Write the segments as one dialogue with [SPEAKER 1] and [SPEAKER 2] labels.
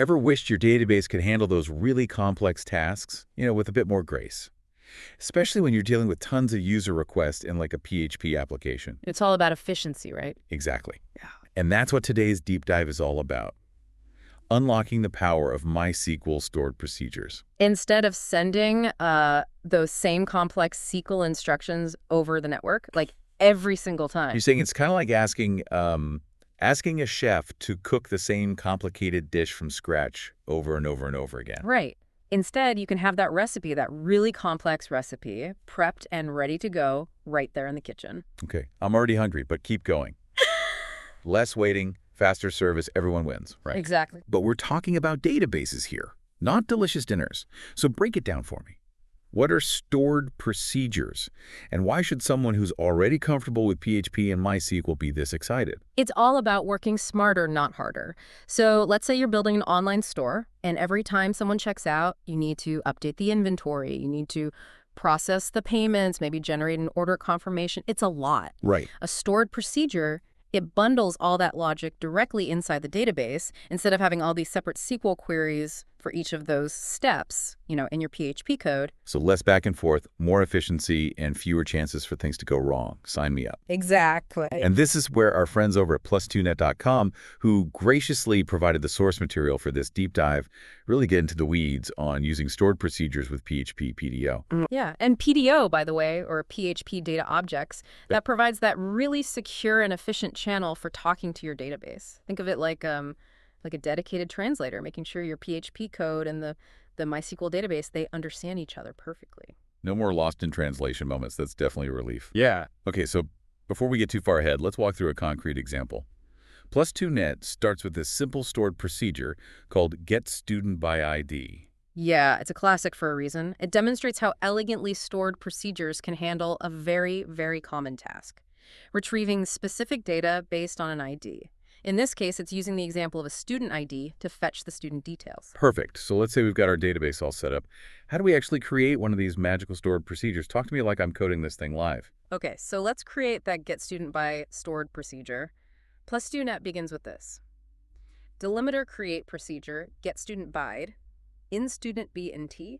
[SPEAKER 1] Ever wished your database could handle those really complex tasks, with a bit more grace? Especially when you're dealing with tons of user requests in like a PHP application.
[SPEAKER 2] It's all about efficiency, right?
[SPEAKER 1] Exactly. And that's what today's deep dive is all about. Unlocking the power of MySQL stored procedures.
[SPEAKER 2] Instead of sending those same complex SQL instructions over the network, like every single time.
[SPEAKER 1] You're saying it's kind of like asking a chef to cook the same complicated dish from scratch over and over and over again.
[SPEAKER 2] Right. Instead, you can have that recipe, that really complex recipe, prepped and ready to go right there in the kitchen.
[SPEAKER 1] Okay, I'm already hungry, but keep going. Less waiting, faster service, everyone wins, right?
[SPEAKER 2] Exactly.
[SPEAKER 1] But we're talking about databases here, not delicious dinners. So break it down for me. What are stored procedures? And why should someone who's already comfortable with PHP and MySQL be this excited?
[SPEAKER 2] It's all about working smarter, not harder. So let's say you're building an online store, and every time someone checks out, you need to update the inventory. You need to process the payments, maybe generate an order confirmation. It's a lot.
[SPEAKER 1] Right.
[SPEAKER 2] A stored procedure, it bundles all that logic directly inside the database instead of having all these separate SQL queries for each of those steps, in your PHP code.
[SPEAKER 1] So less back and forth, more efficiency, and fewer chances for things to go wrong. Sign me up.
[SPEAKER 2] Exactly.
[SPEAKER 1] And this is where our friends over at plus2net.com, who graciously provided the source material for this deep dive, really get into the weeds on using stored procedures with PHP PDO.
[SPEAKER 2] Yeah, and PDO, by the way, or PHP data objects, that provides that really secure and efficient channel for talking to your database. Think of it like a dedicated translator, making sure your PHP code and the MySQL database, they understand each other perfectly.
[SPEAKER 1] No more lost in translation moments. That's definitely a relief.
[SPEAKER 3] Yeah.
[SPEAKER 1] Okay, so before we get too far ahead, let's walk through a concrete example. Plus2net starts with this simple stored procedure called getStudentById.
[SPEAKER 2] Yeah, it's a classic for a reason. It demonstrates how elegantly stored procedures can handle a very, very common task, retrieving specific data based on an ID. In this case, it's using the example of a student ID to fetch the student details.
[SPEAKER 1] Perfect. So let's say we've got our database all set up. How do we actually create one of these magical stored procedures? Talk to me like I'm coding this thing live.
[SPEAKER 2] Okay, so let's create that getStudentByStored procedure. Plus2net begins with this. Delimiter create procedure getStudentBy'd in student B and T.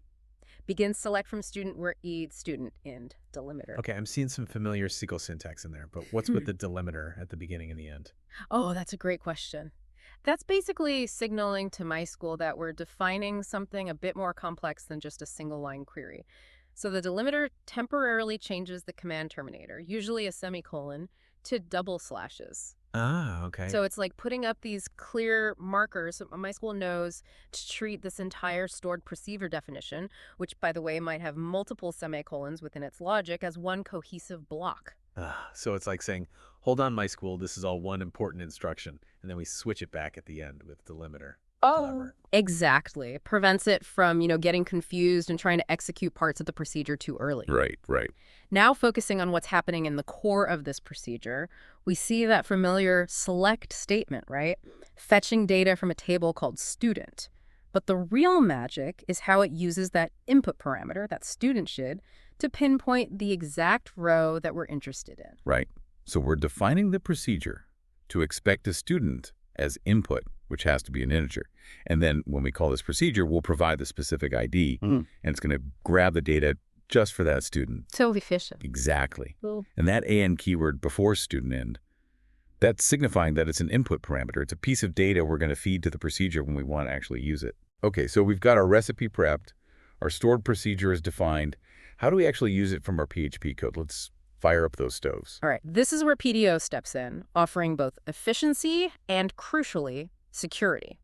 [SPEAKER 2] Begin select from student where student end delimiter.
[SPEAKER 3] Okay, I'm seeing some familiar SQL syntax in there, but what's with the delimiter at the beginning and the end?
[SPEAKER 2] Oh, that's a great question. That's basically signaling to MySQL that we're defining something a bit more complex than just a single line query. So the delimiter temporarily changes the command terminator, usually a semicolon, to double slashes.
[SPEAKER 3] Ah, okay.
[SPEAKER 2] So it's like putting up these clear markers so MySQL knows to treat this entire stored procedure definition, which, by the way, might have multiple semicolons within its logic, as one cohesive block.
[SPEAKER 3] So it's like saying, hold on, MySQL, this is all one important instruction, and then we switch it back at the end with delimiter. Clever.
[SPEAKER 2] Exactly. Prevents it from, getting confused and trying to execute parts of the procedure too early.
[SPEAKER 1] Right.
[SPEAKER 2] Now focusing on what's happening in the core of this procedure, we see that familiar select statement, right? Fetching data from a table called student. But the real magic is how it uses that input parameter, that student should, to pinpoint the exact row that we're interested in.
[SPEAKER 1] Right. So we're defining the procedure to expect a student as input, which has to be an integer. And then when we call this procedure, we'll provide the specific ID, and it's going to grab the data just for that student.
[SPEAKER 2] So efficient.
[SPEAKER 1] Exactly.
[SPEAKER 2] Cool.
[SPEAKER 1] And that AN keyword before student end, that's signifying that it's an input parameter. It's a piece of data we're going to feed to the procedure when we want to actually use it. Okay, so we've got our recipe prepped. Our stored procedure is defined. How do we actually use it from our PHP code? Let's fire up those stoves.
[SPEAKER 2] All right, this is where PDO steps in, offering both efficiency and, crucially, security.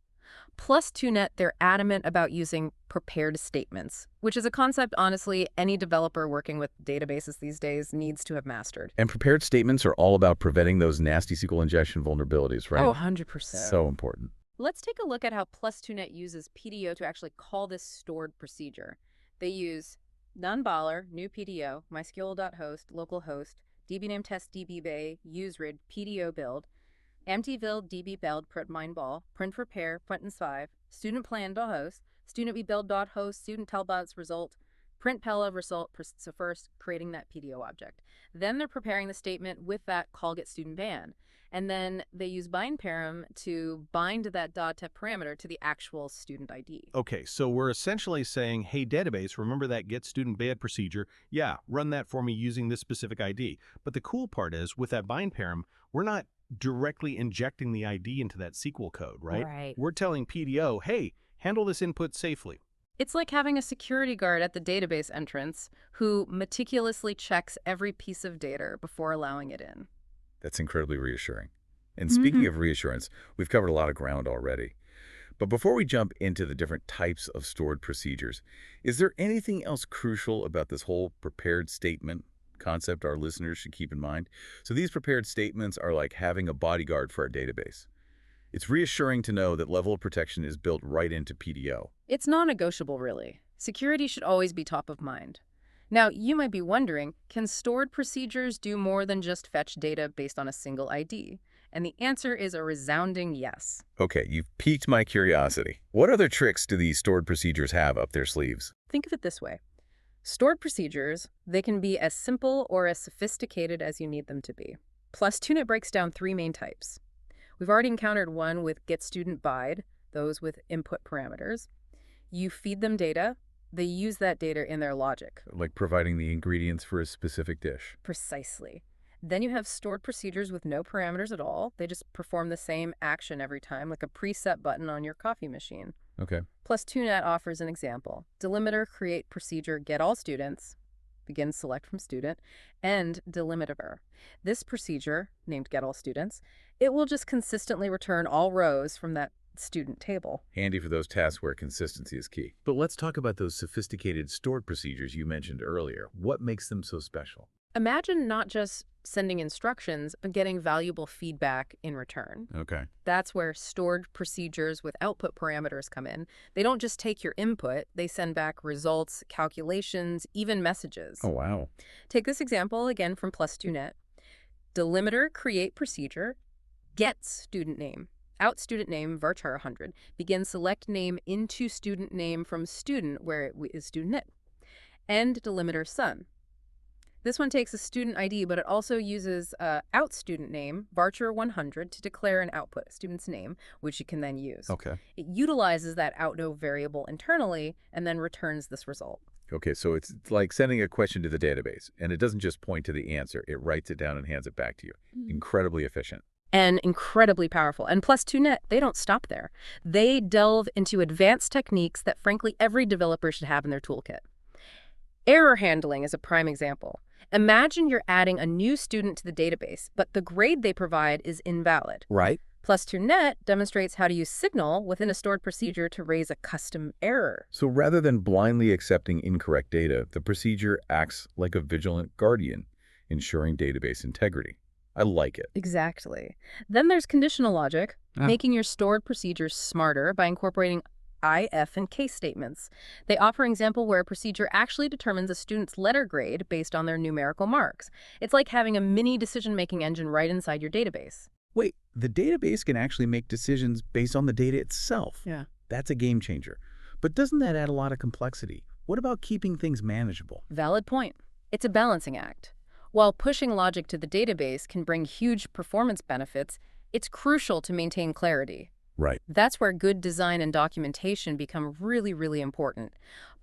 [SPEAKER 2] Plus2net, they're adamant about using prepared statements, which is a concept, honestly, any developer working with databases these days needs to have mastered.
[SPEAKER 1] And prepared statements are all about preventing those nasty SQL injection vulnerabilities, right?
[SPEAKER 2] Oh, 100%.
[SPEAKER 1] So important.
[SPEAKER 2] Let's take a look at how Plus2net uses PDO to actually call this stored procedure. They use nonballer, new PDO, mysql.host, localhost, dbname test dbbay, userid, PDO build, empty-build db-build, print mineball, print prepare, print5, student plan.host, student rebuild.host, student tellbots result, Print Pella result, so first creating that PDO object. Then they're preparing the statement with that call get student ban. And then they use bind param to bind that .tep parameter to the actual student ID.
[SPEAKER 4] Okay, so we're essentially saying, hey, database, remember that get student ban procedure? Yeah, run that for me using this specific ID. But the cool part is, with that bind param, we're not directly injecting the ID into that SQL code, right?
[SPEAKER 2] Right.
[SPEAKER 4] We're telling PDO, hey, handle this input safely.
[SPEAKER 2] It's like having a security guard at the database entrance who meticulously checks every piece of data before allowing it in.
[SPEAKER 1] That's incredibly reassuring. And speaking of reassurance, we've covered a lot of ground already. But before we jump into the different types of stored procedures, is there anything else crucial about this whole prepared statement concept our listeners should keep in mind? So these prepared statements are like having a bodyguard for our database. It's reassuring to know that level of protection is built right into PDO.
[SPEAKER 2] It's non-negotiable, really. Security should always be top of mind. Now, you might be wondering, can stored procedures do more than just fetch data based on a single ID? And the answer is a resounding yes.
[SPEAKER 1] Okay, you've piqued my curiosity. What other tricks do these stored procedures have up their sleeves?
[SPEAKER 2] Think of it this way. Stored procedures, they can be as simple or as sophisticated as you need them to be. Plus, TUNet breaks down 3 main types. We've already encountered one with getStudentBID, those with input parameters. You feed them data. They use that data in their logic.
[SPEAKER 1] Like providing the ingredients for a specific dish.
[SPEAKER 2] Precisely. Then you have stored procedures with no parameters at all. They just perform the same action every time, like a preset button on your coffee machine.
[SPEAKER 1] Okay.
[SPEAKER 2] Plus, TUNet offers an example. Delimiter create procedure get all students, begin select from student, and delimiter. This procedure, named get all students, it will just consistently return all rows from that student table.
[SPEAKER 1] Handy for those tasks where consistency is key. But let's talk about those sophisticated stored procedures you mentioned earlier. What makes them so special?
[SPEAKER 2] Imagine not just sending instructions, but getting valuable feedback in return.
[SPEAKER 1] Okay.
[SPEAKER 2] That's where stored procedures with output parameters come in. They don't just take your input, they send back results, calculations, even messages.
[SPEAKER 1] Oh, wow.
[SPEAKER 2] Take this example again from +2net. Delimiter create procedure, get student name. Out student name, varchar 100, begin select name into student name from student where it is student net. End delimiter son. This one takes a student ID, but it also uses out student name, varchar 100, to declare and output a student's name, which you can then use.
[SPEAKER 1] Okay.
[SPEAKER 2] It utilizes that outno variable internally and then returns this result.
[SPEAKER 1] Okay, so it's like sending a question to the database, and it doesn't just point to the answer. It writes it down and hands it back to you. Incredibly efficient.
[SPEAKER 2] And incredibly powerful. And +2net, they don't stop there. They delve into advanced techniques that, frankly, every developer should have in their toolkit. Error handling is a prime example. Imagine you're adding a new student to the database, but the grade they provide is invalid.
[SPEAKER 4] Right.
[SPEAKER 2] +2net demonstrates how to use Signal within a stored procedure to raise a custom error.
[SPEAKER 1] So rather than blindly accepting incorrect data, the procedure acts like a vigilant guardian, ensuring database integrity. I like it.
[SPEAKER 2] Exactly. Then there's conditional logic, making your stored procedures smarter by incorporating if and case statements. They offer an example where a procedure actually determines a student's letter grade based on their numerical marks. It's like having a mini decision-making engine right inside your database.
[SPEAKER 1] Wait, the database can actually make decisions based on the data itself.
[SPEAKER 2] Yeah.
[SPEAKER 1] That's a game changer. But doesn't that add a lot of complexity? What about keeping things manageable?
[SPEAKER 2] Valid point. It's a balancing act. While pushing logic to the database can bring huge performance benefits, it's crucial to maintain clarity.
[SPEAKER 1] Right.
[SPEAKER 2] That's where good design and documentation become really, really important.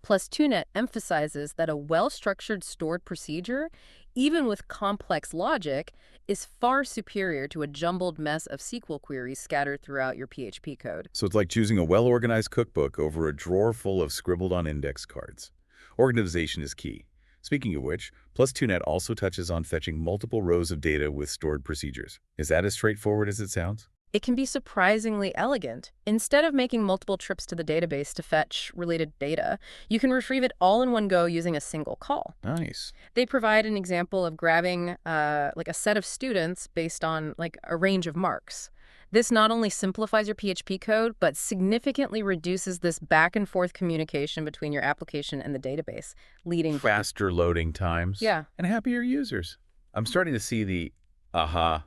[SPEAKER 2] +2net emphasizes that a well-structured stored procedure, even with complex logic, is far superior to a jumbled mess of SQL queries scattered throughout your PHP code.
[SPEAKER 1] So it's like choosing a well-organized cookbook over a drawer full of scribbled-on index cards. Organization is key. Speaking of which, +2net also touches on fetching multiple rows of data with stored procedures. Is that as straightforward as it sounds?
[SPEAKER 2] It can be surprisingly elegant. Instead of making multiple trips to the database to fetch related data, you can retrieve it all in one go using a single call.
[SPEAKER 1] Nice.
[SPEAKER 2] They provide an example of grabbing like a set of students based on like a range of marks. This not only simplifies your PHP code, but significantly reduces this back and forth communication between your application and the database, leading
[SPEAKER 1] Faster loading times.
[SPEAKER 2] Yeah.
[SPEAKER 1] And happier users. I'm starting to see the aha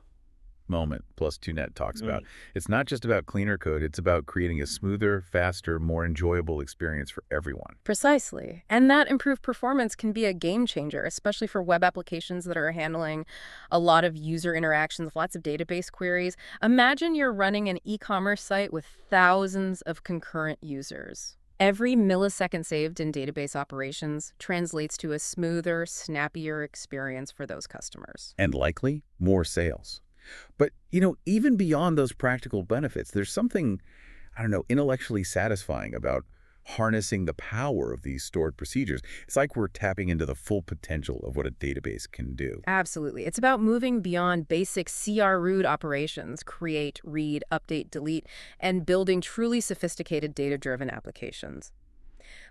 [SPEAKER 1] moment Plus2Net talks about. It's not just about cleaner code, it's about creating a smoother, faster, more enjoyable experience for everyone.
[SPEAKER 2] Precisely. And that improved performance can be a game changer, especially for web applications that are handling a lot of user interactions, lots of database queries. Imagine you're running an e-commerce site with thousands of concurrent users. Every millisecond saved in database operations translates to a smoother, snappier experience for those customers.
[SPEAKER 1] And likely, more sales. But, even beyond those practical benefits, there's something, I don't know, intellectually satisfying about harnessing the power of these stored procedures. It's like we're tapping into the full potential of what a database can do.
[SPEAKER 2] Absolutely. It's about moving beyond basic CR-root operations, create, read, update, delete, and building truly sophisticated data-driven applications.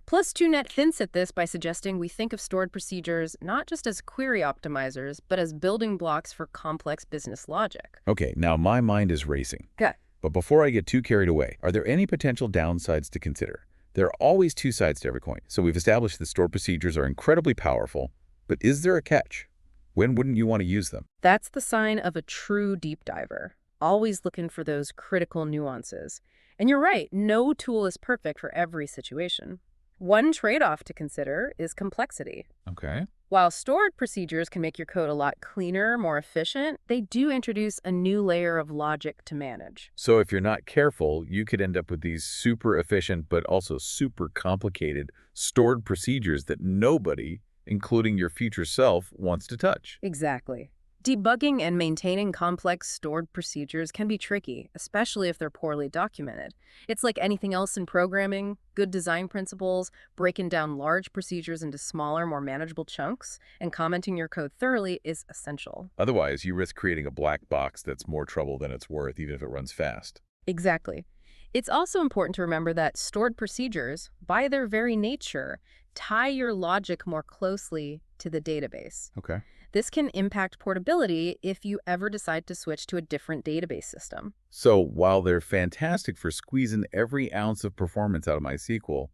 [SPEAKER 2] Plus2Net hints at this by suggesting we think of stored procedures not just as query optimizers, but as building blocks for complex business logic.
[SPEAKER 1] Okay, now my mind is racing.
[SPEAKER 2] Good.
[SPEAKER 1] But before I get too carried away, are there any potential downsides to consider? There are always two sides to every coin. So we've established that stored procedures are incredibly powerful, but is there a catch? When wouldn't you want to use them?
[SPEAKER 2] That's the sign of a true deep diver, always looking for those critical nuances. And you're right, no tool is perfect for every situation. One trade-off to consider is complexity.
[SPEAKER 1] Okay.
[SPEAKER 2] While stored procedures can make your code a lot cleaner, more efficient, they do introduce a new layer of logic to manage.
[SPEAKER 1] So if you're not careful, you could end up with these super efficient but also super complicated stored procedures that nobody, including your future self, wants to touch.
[SPEAKER 2] Exactly. Debugging and maintaining complex stored procedures can be tricky, especially if they're poorly documented. It's like anything else in programming, good design principles, breaking down large procedures into smaller, more manageable chunks, and commenting your code thoroughly is essential.
[SPEAKER 1] Otherwise, you risk creating a black box that's more trouble than it's worth, even if it runs fast.
[SPEAKER 2] Exactly. It's also important to remember that stored procedures, by their very nature, tie your logic more closely to the database.
[SPEAKER 1] Okay.
[SPEAKER 2] This can impact portability if you ever decide to switch to a different database system.
[SPEAKER 1] So while they're fantastic for squeezing every ounce of performance out of MySQL,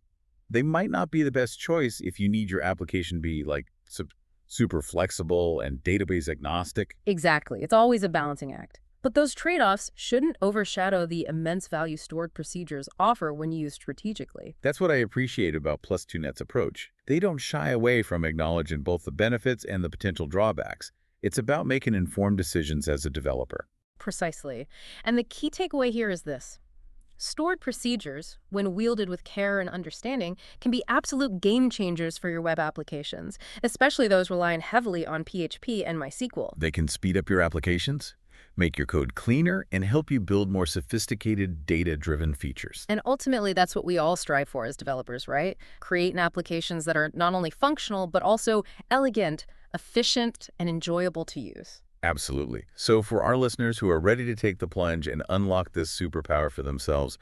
[SPEAKER 1] they might not be the best choice if you need your application to be super flexible and database agnostic.
[SPEAKER 2] Exactly. It's always a balancing act. But those trade-offs shouldn't overshadow the immense value stored procedures offer when used strategically.
[SPEAKER 1] That's what I appreciate about Plus2Net's approach. They don't shy away from acknowledging both the benefits and the potential drawbacks. It's about making informed decisions as a developer.
[SPEAKER 2] Precisely. And the key takeaway here is this. Stored procedures, when wielded with care and understanding, can be absolute game changers for your web applications, especially those relying heavily on PHP and MySQL.
[SPEAKER 1] They can speed up your applications, make your code cleaner, and help you build more sophisticated data-driven features.
[SPEAKER 2] And ultimately, that's what we all strive for as developers, right? Creating applications that are not only functional, but also elegant, efficient, and enjoyable to use.
[SPEAKER 1] Absolutely. So for our listeners who are ready to take the plunge and unlock this superpower for themselves,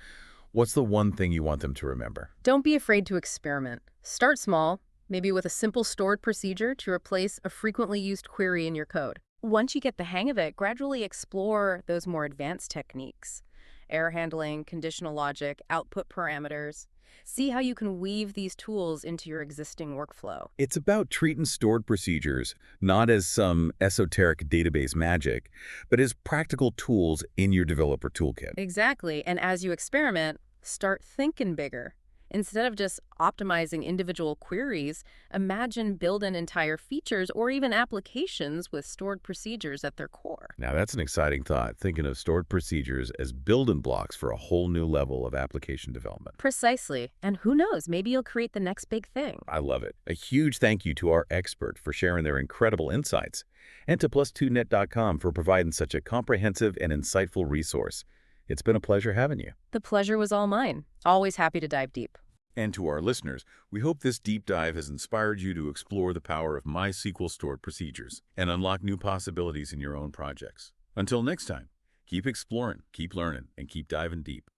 [SPEAKER 1] what's the one thing you want them to remember?
[SPEAKER 2] Don't be afraid to experiment. Start small, maybe with a simple stored procedure to replace a frequently used query in your code. Once you get the hang of it, gradually explore those more advanced techniques. Error handling, conditional logic, output parameters. See how you can weave these tools into your existing workflow.
[SPEAKER 1] It's about treating stored procedures not as some esoteric database magic, but as practical tools in your developer toolkit.
[SPEAKER 2] Exactly. And as you experiment, start thinking bigger. Instead of just optimizing individual queries, imagine building entire features or even applications with stored procedures at their core.
[SPEAKER 1] Now that's an exciting thought, thinking of stored procedures as building blocks for a whole new level of application development.
[SPEAKER 2] Precisely. And who knows, maybe you'll create the next big thing.
[SPEAKER 1] I love it. A huge thank you to our expert for sharing their incredible insights, and to plus2net.com for providing such a comprehensive and insightful resource. It's been a pleasure having you.
[SPEAKER 2] The pleasure was all mine. Always happy to dive deep.
[SPEAKER 1] And to our listeners, we hope this deep dive has inspired you to explore the power of MySQL stored procedures and unlock new possibilities in your own projects. Until next time, keep exploring, keep learning, and keep diving deep.